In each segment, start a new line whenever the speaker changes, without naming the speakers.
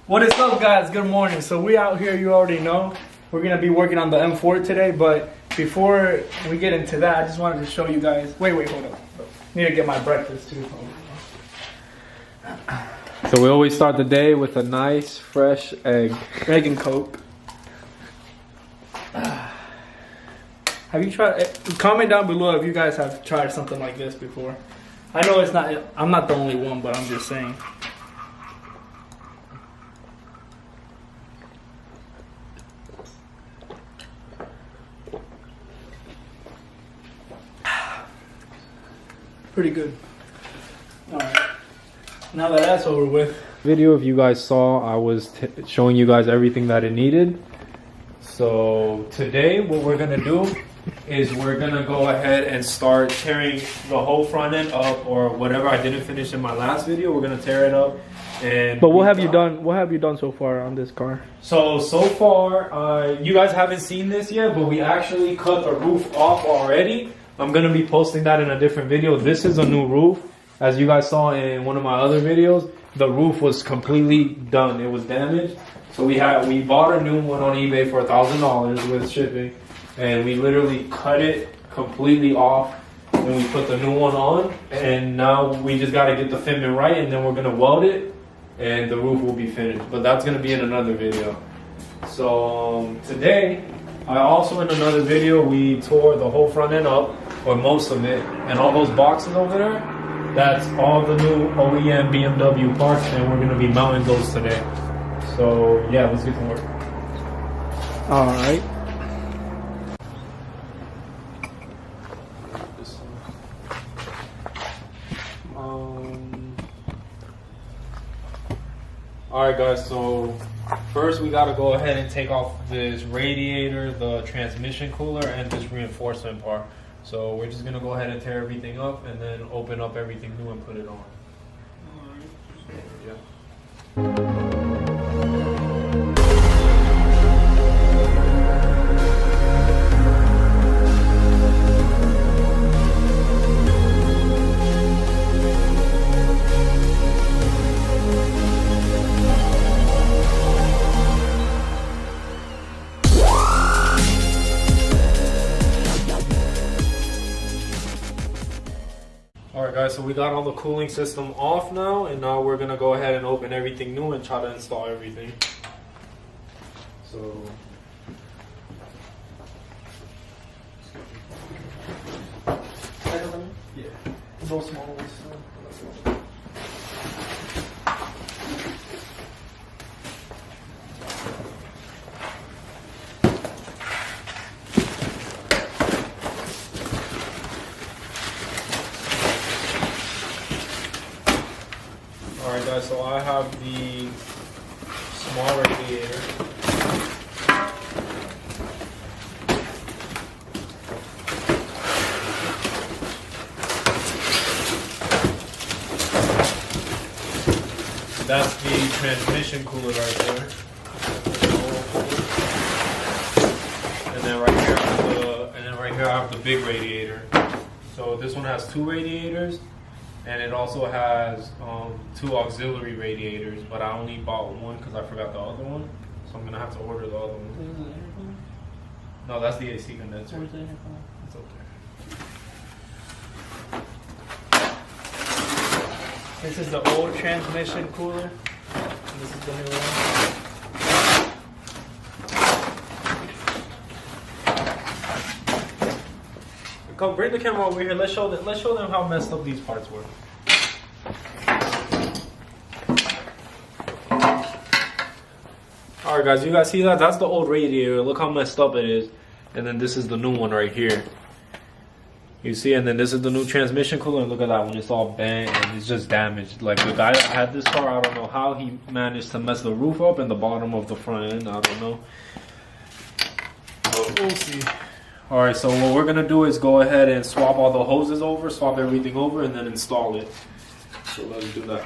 What is up, guys? Good morning. So we out here, you already know. We're gonna be working on the M4 today, but before we get into that, I just wanted to show you guys. Wait, hold up. Need to get my breakfast too.
So we always start the day with a nice fresh egg.
Egg and Coke. Have you tried? Comment down below if you guys have tried something like this before. I know it's not. I'm not the only one, but I'm just saying. Pretty good. Alright. Now that that's over with.
Video, if you guys saw, I was showing you guys everything that it needed. So today what we're gonna do is we're gonna go ahead and start tearing the whole front end up, or whatever I didn't finish in my last video. We're gonna tear it up. And
but what have you done? What have you done so far on this car?
So far, you guys haven't seen this yet, but we actually cut the roof off already. I'm going to be posting that in a different video. This is a new roof. As you guys saw in one of my other videos, the roof was completely done. It was damaged. So we bought a new one on eBay for $1,000 with shipping. And we literally cut it completely off. And we put the new one on. And now we just got to get the fitment right. And then we're going to weld it. And the roof will be finished. But that's going to be in another video. So today, I also in another video, we tore the whole front end up. Or most of it, and all those boxes over there, that's all the new OEM BMW parts, and we're going to be mounting those today. So yeah, let's get to work.
Alright.
Alright guys, so first we got to go ahead and take off this radiator, the transmission cooler, and this reinforcement part. So we're just going to go ahead and tear everything up and then open up everything new and put it on. So, yeah. Alright guys, so we got all the cooling system off now, and now we're going to go ahead and open everything new and try to install everything. So
Yeah. Those small ones.
Alright guys, so I have the small radiator. That's the transmission cooler right there. And then right here I have the big radiator. So this one has 2 radiators. And it also has 2 auxiliary radiators, but I only bought one because I forgot the other one. So I'm going to have to order the other one. No, that's the AC condenser.
Where's the intercom?
It's up there.
This is the old transmission cooler. And this is the new one.
Come, bring the camera over here. Let's show them how messed up these parts were. Alright guys, you guys see that? That's the old radiator. Look how messed up it is. And then this is the new one right here. You see, and then this is the new transmission cooler, and look at that one. It's all bent and it's just damaged. Like the guy that had this car, I don't know how he managed to mess the roof up and the bottom of the front end. I don't know. But we'll see. Alright, so what we're going to do is go ahead and swap all the hoses over, swap everything over, and then install it. So let's do that.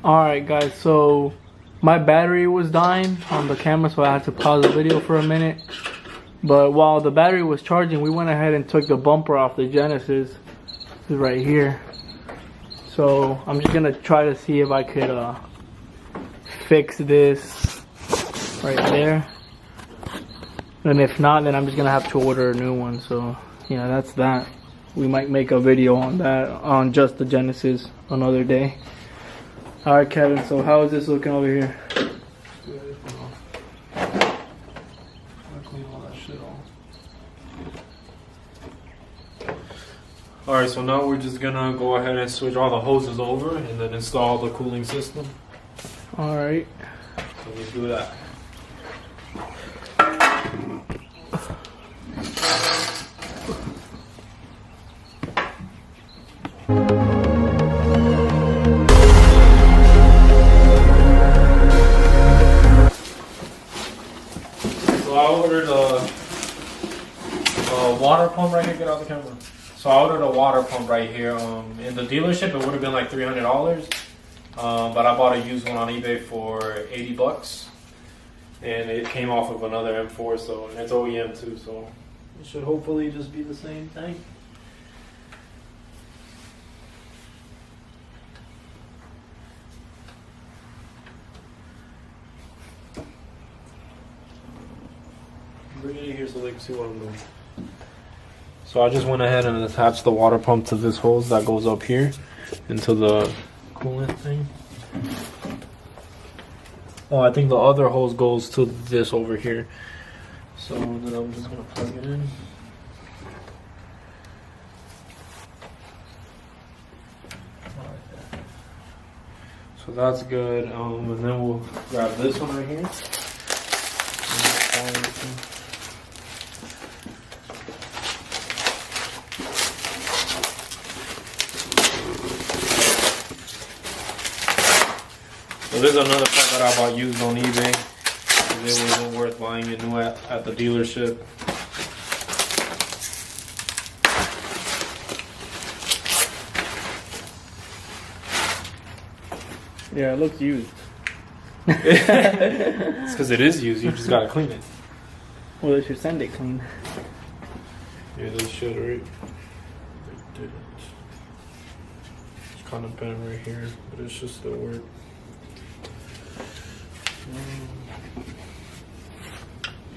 Alright guys, so my battery was dying on the camera, so I had to pause the video for a minute. But while the battery was charging, we went ahead and took the bumper off the Genesis. This is right here. So I'm just gonna try to see if I could fix this right there. And if not, then I'm just gonna have to order a new one. So yeah, that's that. We might make a video on that, on just the Genesis, another day. All right, Kevin. So how is this looking over here?
Alright, so now we're just gonna go ahead and switch all the hoses over and then install the cooling system.
All right.
So let's do that. So I ordered a water pump right here. Get out the camera. So I ordered a water pump right here. In the dealership, it would have been like $300, but I bought a used one on eBay for $80, and it came off of another M4, so and it's OEM too. So it should hopefully just be the same thing. Bring it in here so they can see what I'm doing. So I just went ahead and attached the water pump to this hose that goes up here into the coolant thing. Oh, I think the other hose goes to this over here. So then I'm just gonna plug it in. So that's good. And then we'll grab this one right here. So this is another part that I bought used on eBay, because it wasn't worth buying it new at the dealership.
Yeah, it looks used.
It's because it is used, you just gotta clean it.
Well, they should send it clean.
Yeah, they should, right? They didn't. It's kind of bent right here, but it should still work.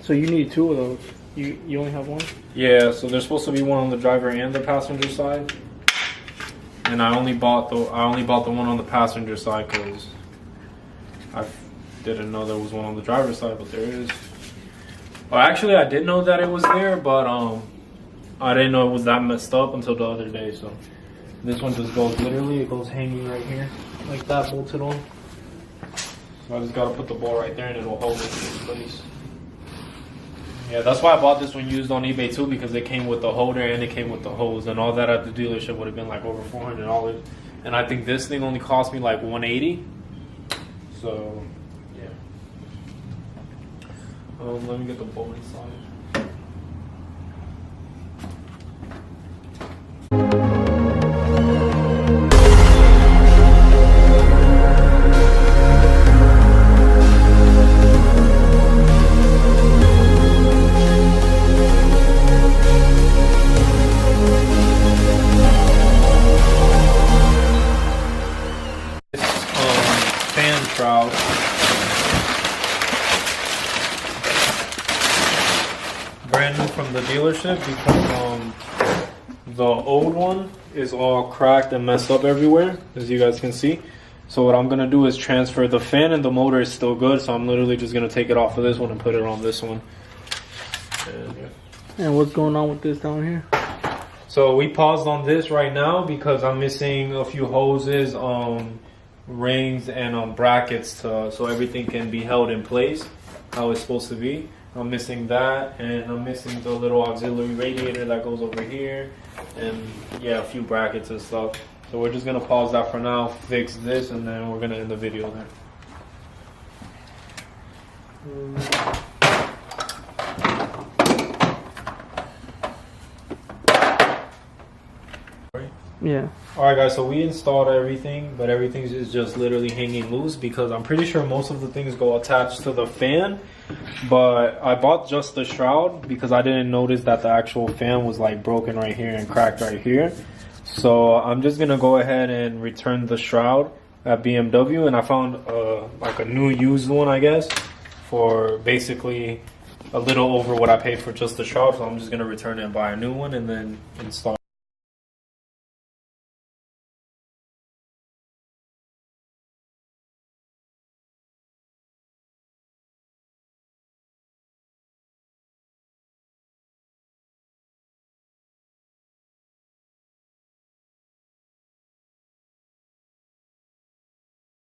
So you need two of those. You only have one?
Yeah, so there's supposed to be one on the driver and the passenger side. And I only bought the one on the passenger side because I didn't know there was one on the driver's side, but there is. Well, actually, I did know that it was there, but I didn't know it was that messed up until the other day. So this one just goes literally, it goes hanging right here like that, bolted on. So I just gotta put the ball right there and it'll hold it in place. Yeah, that's why I bought this one used on eBay too, because it came with the holder and it came with the hose, and all that at the dealership would have been like over $400. And I think this thing only cost me like $180. So yeah. Let me get the bolt inside. Shroud. Brand new from the dealership, because the old one is all cracked and messed up everywhere, as you guys can see. So what I'm gonna do is transfer the fan, and the motor is still good, so I'm literally just gonna take it off of this one and put it on this one. And, yeah.
And what's going on with this down here?
So we paused on this right now because I'm missing a few hoses, rings and brackets so everything can be held in place how it's supposed to be. I'm missing that, and I'm missing the little auxiliary radiator that goes over here, and yeah, a few brackets and stuff. So we're just gonna pause that for now, fix this, and then we're gonna end the video there.
Yeah.
Alright guys, so we installed everything, but everything is just literally hanging loose because I'm pretty sure most of the things go attached to the fan. But I bought just the shroud because I didn't notice that the actual fan was like broken right here and cracked right here. So I'm just gonna go ahead and return the shroud at BMW, and I found like a new used one, I guess, for basically a little over what I paid for just the shroud. So I'm just gonna return it and buy a new one and then install